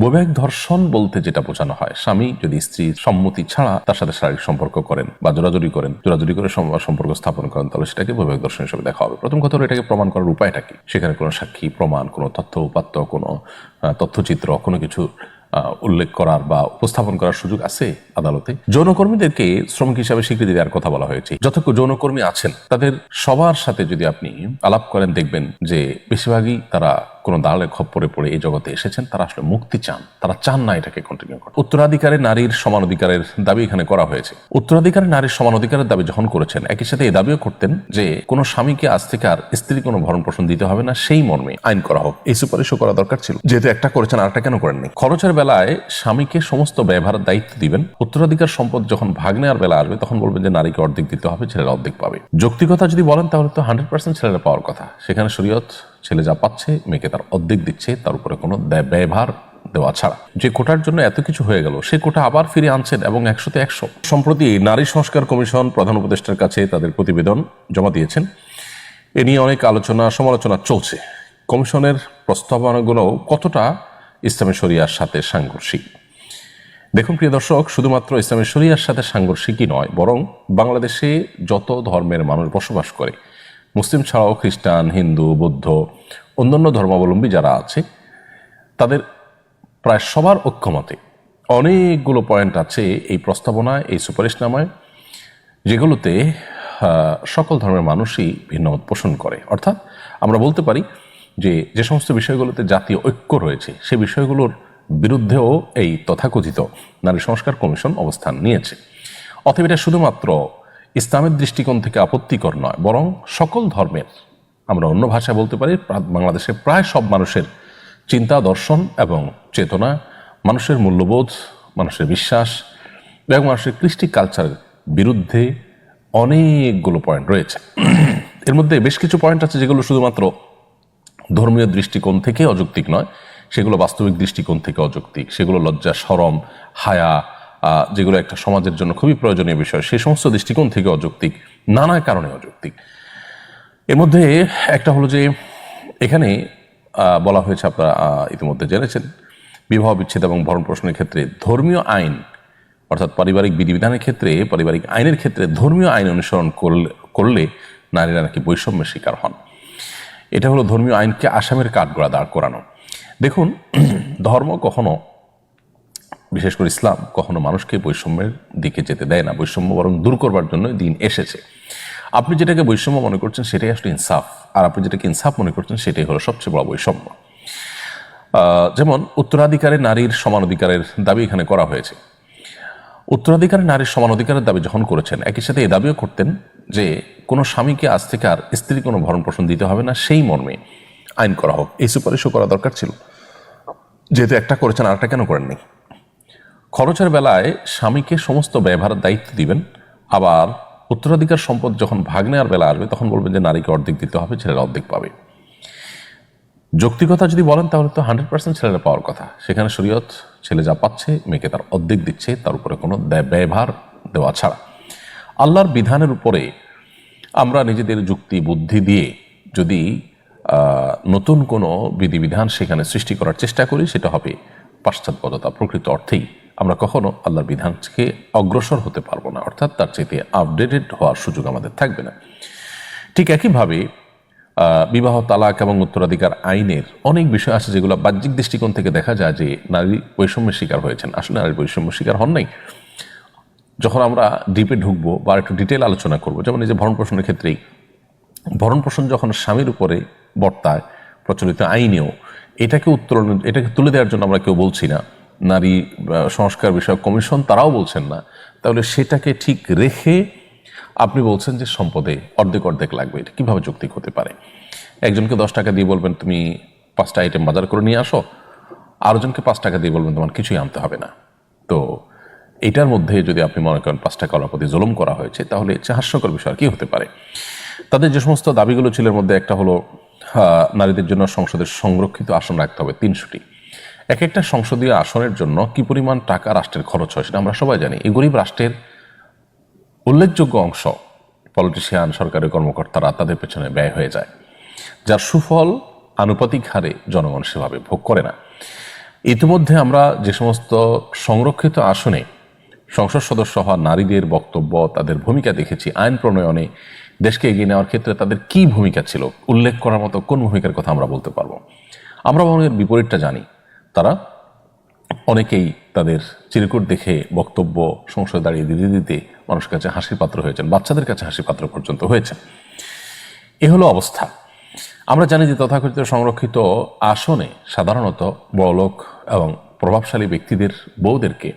বৈবাহিক ধর্ষণ বলতে যেটা বোঝানো হয়, স্বামী যদি স্ত্রীর সম্মতি ছাড়া তার সাথে শারীরিক সম্পর্ক করেন বা জোরাজুরি করে সম্পর্ক স্থাপন করেন, তাহলে সেটাকে বৈবাহিক ধর্ষণ হিসেবে দেখা হবে। প্রথম কথা হলো, এটাকে প্রমাণ করার উপায়টা কি? সেখানে কোনো সাক্ষী প্রমাণ, কোনো তথ্য উপাত্ত, কোনো তথ্যচিত্র, কোনো কিছু উল্লেখ করার বা উপস্থাপন করার সুযোগ আছে আদালতে? যৌনকর্মীদেরকে শ্রমিক হিসাবে স্বীকৃতি দেওয়ার কথা বলা হয়েছে। যত যৌনকর্মী আছেন তাদের সবার সাথে যদি আপনি আলাপ করেন, দেখবেন যে বেশিরভাগই তারা কোনো দালালের খপ্পরে পড়ে এই জগতে এসেছেন। তারা আসলে মুক্তি চান, তারা চান না এটাকে কন্টিনিউ করতে। উত্তরাধিকারে নারীর সমান অধিকারের দাবি এখানে করা হয়েছে। উত্তরাধিকারে নারীর সমান অধিকারের দাবি যখন করেছেন, একই সাথে এই দাবিও করতেন যে কোনো স্বামীকে আজ থেকে আর স্ত্রী কোনো ভরণ পোষণ দিতে হবে না, সেই মর্মে আইন করা হোক। এই সুপারিশও করা দরকার ছিল, যেহেতু একটা করেছেন আরেকটা কেন করেননি? খরচের বেলায় স্বামীকে সমস্ত ব্যয়ভারের দায়িত্ব দিবেন। উত্তরাধিকার সম্পদ যখন ভাগ নেওয়ার বেলা আসবে, তখন বলবেন যে নারীকে অর্ধেক দিতে হবে, ছেলেরা অর্ধেক পাবে। যৌক্তিকতা যদি বলেন, তাহলে তো 100% ছেলেরা পাওয়ার কথা। সেখানে শরীয়ত ছেলে যা পাচ্ছে মেয়েকে তার অর্ধেক দিচ্ছে, তার উপরে কোনো ব্যয়ভার দেওয়া ছাড়া। যে কোটার জন্য এত কিছু হয়ে গেল, সে কোটা আবার ফিরে আনছেন এবং 100-তে 100। সম্প্রতি নারী সংস্কার কমিশন প্রধান উপদেষ্টার কাছে তাদের প্রতিবেদন জমা দিয়েছেন। এ নিয়ে অনেক আলোচনা সমালোচনা চলছে। কমিশনের প্রস্তাবনাগুলো কতটা ইসলামী শরিয়ার সাথে সাংঘর্ষিক? দেখুন প্রিয় দর্শক, শুধুমাত্র ইসলামী শরিয়ার সাথে সাংঘর্ষিকই নয়, বরং বাংলাদেশে যত ধর্মের মানুষ বসবাস করে, মুসলিম ছাড়াও খ্রিস্টান, হিন্দু, বৌদ্ধ, অন্যান্য ধর্মাবলম্বী যারা আছে, তাদের প্রায় সবার ঐক্যমতে অনেকগুলো পয়েন্ট আছে এই প্রস্তাবনায়, এই সুপারিশনামায়, যেগুলোতে সকল ধর্মের মানুষই ভিন্নমত পোষণ করে। অর্থাৎ আমরা বলতে পারি যে সমস্ত বিষয়গুলোতে জাতীয় ঐক্য রয়েছে, সে বিষয়গুলোর বিরুদ্ধেও এই তথাকথিত নারী সংস্কার কমিশন অবস্থান নিয়েছে। অতএব এটা শুধুমাত্র ইসলামের দৃষ্টিকোণ থেকে আপত্তিকর নয়, বরং সকল ধর্মের, আমরা অন্য ভাষায় বলতে পারি বাংলাদেশের প্রায় সব মানুষের চিন্তা, দর্শন এবং চেতনা, মানুষের মূল্যবোধ, মানুষের বিশ্বাস এবং মানুষের কৃষ্টি কালচারের বিরুদ্ধে অনেকগুলো পয়েন্ট রয়েছে। এর মধ্যে বেশ কিছু পয়েন্ট আছে যেগুলো শুধুমাত্র ধর্মীয় দৃষ্টিকোণ থেকে অযৌক্তিক নয়, সেগুলো বাস্তবিক দৃষ্টিকোণ থেকে অযৌক্তিক। সেগুলো লজ্জা, শরম, হায়া, যেগুলো একটা সমাজের জন্য খুবই প্রয়োজনীয় বিষয়, সেই সমস্ত দৃষ্টিকোণ থেকে অযৌক্তিক, নানা কারণে অযৌক্তিক। এর মধ্যে একটা হলো যে এখানে বলা হয়েছে, আপনারা ইতিমধ্যে জেনেছেন, বিবাহ বিচ্ছেদ এবং ভরণ পোষণের ক্ষেত্রে ধর্মীয় আইন, অর্থাৎ পারিবারিক বিধিবিধানের ক্ষেত্রে, পারিবারিক আইনের ক্ষেত্রে ধর্মীয় আইন অনুসরণ করলে নারীরা নাকি বৈষম্যের শিকার হন। এটা হলো ধর্মীয় আইনকে আসামের কাঠগড়া দাঁড় করানো। দেখুন, ধর্ম কখনো, বিশেষ করে ইসলাম, কখনো মানুষকে বৈষম্যের দিকে যেতে দেয় না। বৈষম্য বরং দূর করবার জন্য দিন এসেছে। আপনি যেটাকে বৈষম্য মনে করছেন সেটাই আসলে ইনসাফ, আর আপনি যেটাকে ইনসাফ মনে করছেন সেটাই হলো সবচেয়ে বড় বৈষম্য। যেমন উত্তরাধিকারে নারীর সমান অধিকারের দাবি এখানে করা হয়েছে। উত্তরাধিকারে নারীর সমান অধিকারের দাবি যখন করেছেন, একই সাথে এই দাবিও করতেন যে কোনো স্বামীকে আজ থেকে আর স্ত্রী কোনো ভরণ পোষণ দিতে হবে না, সেই মর্মে আইন করা হোক। এই সুপারিশও করা দরকার ছিল, যেহেতু একটা করেছেন আরেকটা কেন করেননি? খরচের বেলায় স্বামীকে সমস্ত ব্যয়ভারের দায়িত্ব দিবেন, আবার উত্তরাধিকার সম্পদ যখন ভাগ নেওয়ার বেলা আসবে, তখন বলবেন যে নারীকে অর্ধেক দিতে হবে, ছেলেরা অর্ধেক পাবে। যৌক্তিকতা যদি বলেন, তাহলে তো 100% ছেলেরা পাওয়ার কথা। সেখানে শরীয়ত ছেলে যা পাচ্ছে মেয়েকে তার অর্ধেক দিচ্ছে, তার উপরে কোনো ব্যয়ভার দেওয়া ছাড়া। আল্লাহর বিধানের উপরে আমরা নিজেদের যুক্তি বুদ্ধি দিয়ে যদি নতুন কোনো বিধিবিধান সেখানে সৃষ্টি করার চেষ্টা করি, সেটা হবে পাশ্চাত্যপদতা। প্রকৃত অর্থেই আমরা কখনো আল্লাহর বিধান থেকে অগ্রসর হতে পারবো না, অর্থাৎ তার চাইতে আপডেটেড হওয়ার সুযোগ আমাদের থাকবে না। ঠিক একইভাবে বিবাহ, তালাক এবং উত্তরাধিকার আইনের অনেক বিষয় আছে যেগুলো বাহ্যিক দৃষ্টিকোণ থেকে দেখা যায় যে নারী বৈষম্যের শিকার হয়েছেন। আসলে নারী বৈষম্যের শিকার হন নাই। যখন আমরা ডিপে ঢুকবো বা একটু ডিটেল আলোচনা করবো, যেমন এই যে ভরণ পোষণের ক্ষেত্রেই, ভরণ পোষণ যখন স্বামীর উপরে বর্তায় প্রচলিত আইনেও, এটাকে তুলে দেওয়ার জন্য আমরা কেউ বলছি না, নারী সংস্কার বিষয়ক কমিশন তারাও বলছেন না, তাহলে সেটাকে ঠিক রেখে আপনি বলছেন যে সম্পদে অর্ধেক অর্ধেক লাগবে, এটা কীভাবে যৌক্তিক হতে পারে? একজনকে 10 টাকা দিয়ে বলবেন তুমি 5টা আইটেম বাজার করে নিয়ে আসো, আরেকজনকে 5 টাকা দিয়ে বলবেন তোমার কিছুই আনতে হবে না। তো এটার মধ্যে যদি আপনি মনে করেন 5 টাকা ওর প্রতি জুলুম করা হয়েছে, তাহলে হাস্যকর বিষয় আর কি হতে পারে? তাদের যে সমস্ত দাবিগুলো ছিল, এর মধ্যে একটা হলো নারীদের জন্য সংসদের সংরক্ষিত আসন রাখতে হবে 300টি। এক একটা সংসদীয় আসনের জন্য কি পরিমাণ টাকা রাষ্ট্রের খরচ হয় সেটা আমরা সবাই জানি। এই গরিব রাষ্ট্রের উল্লেখযোগ্য অংশ পলিটিশিয়ান, সরকারি কর্মকর্তারা, তাদের পেছনে ব্যয় হয়ে যায়, যার সুফল আনুপাতিক হারে জনগণ সেভাবে ভোগ করে না। ইতিমধ্যে আমরা যে সমস্ত সংরক্ষিত আসনে সংসদ সদস্য হওয়া নারীদের বক্তব্য, তাদের ভূমিকা দেখেছি, আইন প্রণয়নে দেশকে এগিয়ে নেওয়ার ক্ষেত্রে তাদের কি ভূমিকা ছিল, উল্লেখ করার মতো কোন ভূমিকার কথা আমরা বলতে পারবো। আমরা বরং এর বিপরীতটা জানি। তারা অনেকেই তাদের চিরকুট দেখে বক্তব্য সংসদে দাঁড়িয়ে দিতে দিতে মানুষের কাছে হাসির পাত্র হয়েছেন, বাচ্চাদের কাছে হাসির পাত্র পর্যন্ত হয়েছেন। এ হলো অবস্থা। আমরা জানি যে তথাকথিত সংরক্ষিত আসনে সাধারণত বড়লোক এবং প্রভাবশালী ব্যক্তিদের বউদেরকে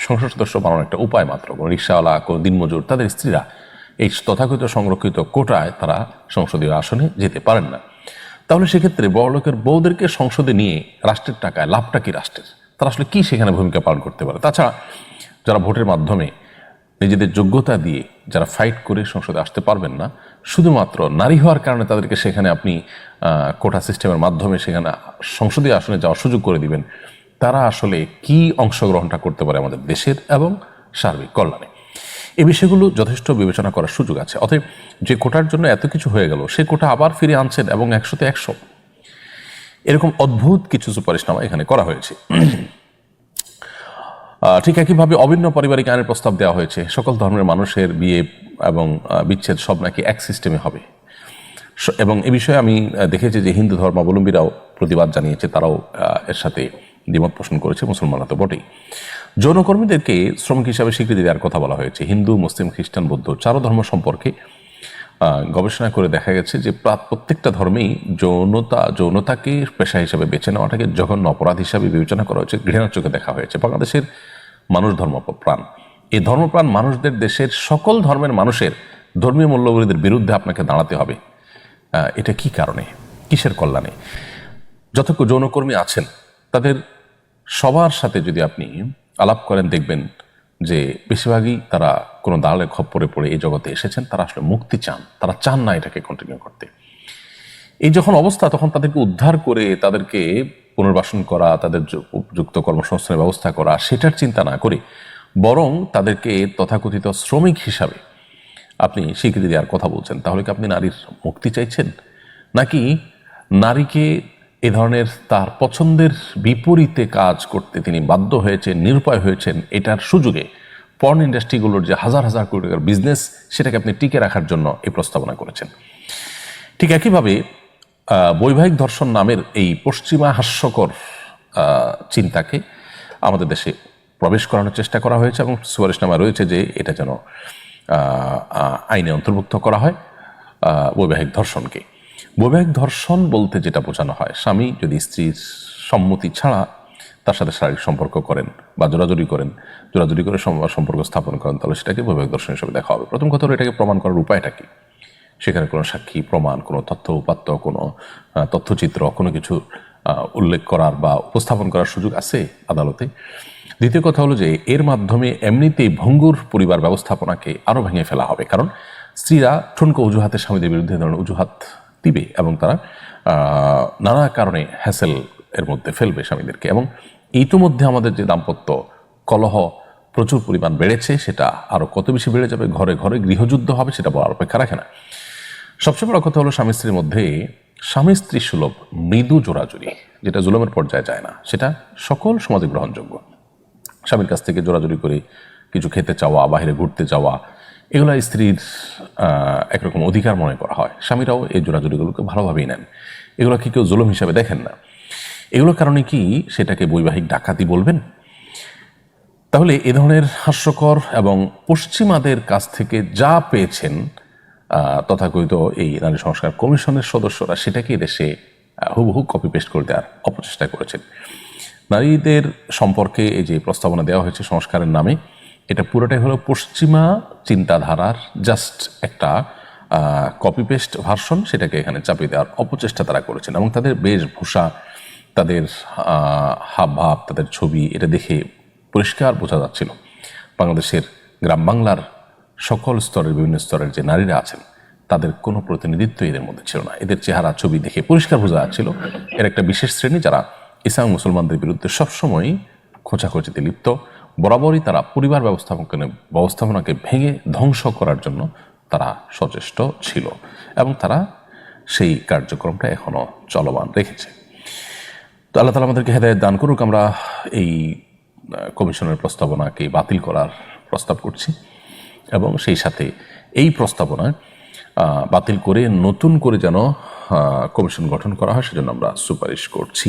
সংসদ সদস্য বানানোর একটা উপায় মাত্র। কোনো রিক্সাওয়ালা, কোনো দিনমজুর, তাদের স্ত্রীরা এই তথাকথিত সংরক্ষিত কোটায় তারা সংসদীয় আসনে যেতে পারেন না। তাহলে সেক্ষেত্রে বড়লোকের বউদেরকে সংসদে নিয়ে রাষ্ট্রের টাকায় লাভটা কি রাষ্ট্রের? তারা আসলে কি সেখানে ভূমিকা পালন করতে পারে? তাছাড়া যারা ভোটের মাধ্যমে নিজেদের যোগ্যতা দিয়ে যারা ফাইট করে সংসদে আসতে পারবেন না, শুধুমাত্র নারী হওয়ার কারণে তাদেরকে সেখানে আপনি কোটা সিস্টেমের মাধ্যমে সেখানে সংসদীয় আসনে যাওয়ার সুযোগ করে দিবেন, তারা আসলে কি অংশগ্রহণটা করতে পারে আমাদের দেশের এবং সার্বিক কল্যাণে? এই বিষয়গুলো যথেষ্ট বিবেচনা করার সুযোগ আছে। অতএব যে কোটার জন্য এত কিছু হয়ে গেল, সে কোটা আবার ফিরে আনছেন এবং 100-তে 100 এরকম অদ্ভুত কিছু সুপারিশনামা এখানে করা হয়েছে। ঠিক একইভাবে অভিন্ন পারিবারিক আইনের প্রস্তাব দেওয়া হয়েছে। সকল ধর্মের মানুষের বিয়ে এবং বিচ্ছেদ সব নাকি এক সিস্টেমে হবে। এবং এ বিষয়ে আমি দেখেছি যে হিন্দু ধর্মাবলম্বীরাও প্রতিবাদ জানিয়েছে, তারাও এর সাথে দ্বিমত পোষণ করেছে, মুসলমানরা তো বটেই। যৌনকর্মীদেরকে শ্রমিক হিসাবে স্বীকৃতি দেওয়ার কথা বলা হয়েছে। হিন্দু, মুসলিম, খ্রিস্টান, বৌদ্ধ 4 ধর্ম সম্পর্কে গবেষণা করে দেখা গেছে যে প্রত্যেকটা ধর্মেই যৌনতাকে পেশা হিসাবে বেছে নেওয়াটাকে জঘন্য অপরাধ হিসাবে বিবেচনা করা হয়েছে, ঘৃণার চোখে দেখা হয়েছে। বাংলাদেশের মানুষ ধর্মপ্রাণ। এই ধর্মপ্রাণ মানুষদের দেশের সকল ধর্মের মানুষের ধর্মীয় মূল্যবোধের বিরুদ্ধে আপনাকে দাঁড়াতে হবে। এটা কি কারণে, কিসের কল্যাণে? যত যৌনকর্মী আছেন তাদের সবার সাথে যদি আপনি আলাপ করেন, দেখবেন যে বেশিরভাগই তারা কোনো দালালের খপ্পরে পড়ে এই জগতে এসেছেন। তারা আসলে মুক্তি চান, তারা চান না এটাকে কন্টিনিউ করতে। এই যখন অবস্থা, তখন তাদেরকে উদ্ধার করে তাদেরকে পুনর্বাসন করা, তাদের উপযুক্ত কর্মসংস্থানের ব্যবস্থা করা, সেটার চিন্তা না করে বরং তাদেরকে তথাকথিত শ্রমিক হিসাবে আপনি স্বীকৃতি দেওয়ার কথা বলছেন। তাহলে কি আপনি নারীর মুক্তি চাইছেন, নাকি নারীকে এ ধরনের তার পছন্দের বিপরীতে কাজ করতে তিনি বাধ্য হয়েছেন, নিরুপায় হয়েছেন, এটার সুযোগে পর্ন ইন্ডাস্ট্রিগুলোর যে হাজার হাজার কোটি টাকার বিজনেস, সেটাকে আপনি টিকে রাখার জন্য এই প্রস্তাবনা করেছেন? ঠিক একইভাবে বৈবাহিক ধর্ষণ নামের এই পশ্চিমা হাস্যকর চিন্তাকে আমাদের দেশে প্রবেশ করানোর চেষ্টা করা হয়েছে এবং সুপারিশনামা রয়েছে যে এটা যেন আইনে অন্তর্ভুক্ত করা হয় বৈবাহিক ধর্ষণকে। বৈবাহিক ধর্ষণ বলতে যেটা বোঝানো হয়, স্বামী যদি স্ত্রীর সম্মতি ছাড়া তার সাথে শারীরিক সম্পর্ক করেন বা জোরাজুরি করে সম্পর্ক স্থাপন করেন, তাহলে সেটাকে বৈবাহিক ধর্ষণ হিসেবে দেখা হবে। প্রথম কথা হলো, এটাকে প্রমাণ করার উপায়টা কি? সেখানে কোনো সাক্ষী প্রমাণ, কোনো তথ্য উপাত্ত, কোনো তথ্যচিত্র, কোনো কিছু উল্লেখ করার বা উপস্থাপন করার সুযোগ আছে আদালতে? দ্বিতীয় কথা হলো যে এর মাধ্যমে এমনিতেই ভঙ্গুর পরিবার ব্যবস্থাপনাকে আরও ভেঙে ফেলা হবে। কারণ স্ত্রীরা ঠুনকো অজুহাতে স্বামীদের বিরুদ্ধে ধরনের অজুহাত দিবে এবং তারা নানা কারণে হ্যাসেল এর মধ্যে ফেলবে স্বামীদেরকে। এবং ইতিমধ্যে আমাদের যে দাম্পত্য কলহ প্রচুর পরিমাণ বেড়েছে, সেটা আরও কত বেশি বেড়ে যাবে, ঘরে ঘরে গৃহযুদ্ধ হবে, সেটা বলার অপেক্ষা রাখে না। সবচেয়ে বড় কথা হলো স্বামী স্ত্রীর মধ্যে স্বামী স্ত্রী সুলভ মৃদু জোরাজুরি, যেটা জুলুমের পর্যায়ে যায় না, সেটা সকল সমাজে গ্রহণযোগ্য। স্বামীর কাছ থেকে জোরাজুরি করে কিছু খেতে চাওয়া, বাইরে ঘুরতে যাওয়া, এগুলো স্ত্রীর একরকম অধিকার মনে করা হয়। স্বামীরাও এই জোরাজুরিগুলোকে ভালোভাবেই নেন, এগুলোকে কেউ জুলুম হিসাবে দেখেন না। এগুলোর কারণে কি সেটাকে বৈবাহিক ডাকাতি বলবেন? তাহলে এ ধরনের হাস্যকর এবং পশ্চিমাদের কাছ থেকে যা পেয়েছেন তথাকথিত এই নারী সংস্কার কমিশনের সদস্যরা, সেটাকে দেশে হুবহু কপি পেস্ট করে দেওয়ার অপচেষ্টা করেছেন। নারীদের সম্পর্কে এই যে প্রস্তাবনা দেওয়া হয়েছে সংস্কারের নামে, এটা পুরোটাই হলো পশ্চিমা চিন্তাধারার জাস্ট একটা কপি পেস্ট ভার্সন, সেটাকে এখানে চাপিয়ে দেওয়ার অপচেষ্টা তারা করেছেন। এবং তাদের বেশভূষা, তাদের হাবভাব, তাদের ছবি, এটা দেখে পরিষ্কার বোঝা যাচ্ছিল বাংলাদেশের গ্রাম বাংলার সকল স্তরের, বিভিন্ন স্তরের যে নারীরা আছেন, তাদের কোনো প্রতিনিধিত্ব এদের মধ্যে ছিল না। এদের চেহারা ছবি দেখে পরিষ্কার বোঝা যাচ্ছিল এর একটা বিশেষ শ্রেণী, যারা ইসলাম মুসলমানদের বিরুদ্ধে সবসময় খোঁচাখোঁচিতে লিপ্ত। বরাবরই তারা পরিবার ব্যবস্থাপনাকে ভেঙে ধ্বংস করার জন্য তারা সচেষ্ট ছিল এবং তারা সেই কার্যক্রমটা এখনো চলমান রেখেছে। তো আল্লাহ তাআলা আমাদেরকে হেদায়েত দান করুক। আমরা এই কমিশনের প্রস্তাবনাকে বাতিল করার প্রস্তাব করছি এবং সেই সাথে এই প্রস্তাবনা বাতিল করে নতুন করে যেন কমিশন গঠন করা হয় সেজন্য আমরা সুপারিশ করছি।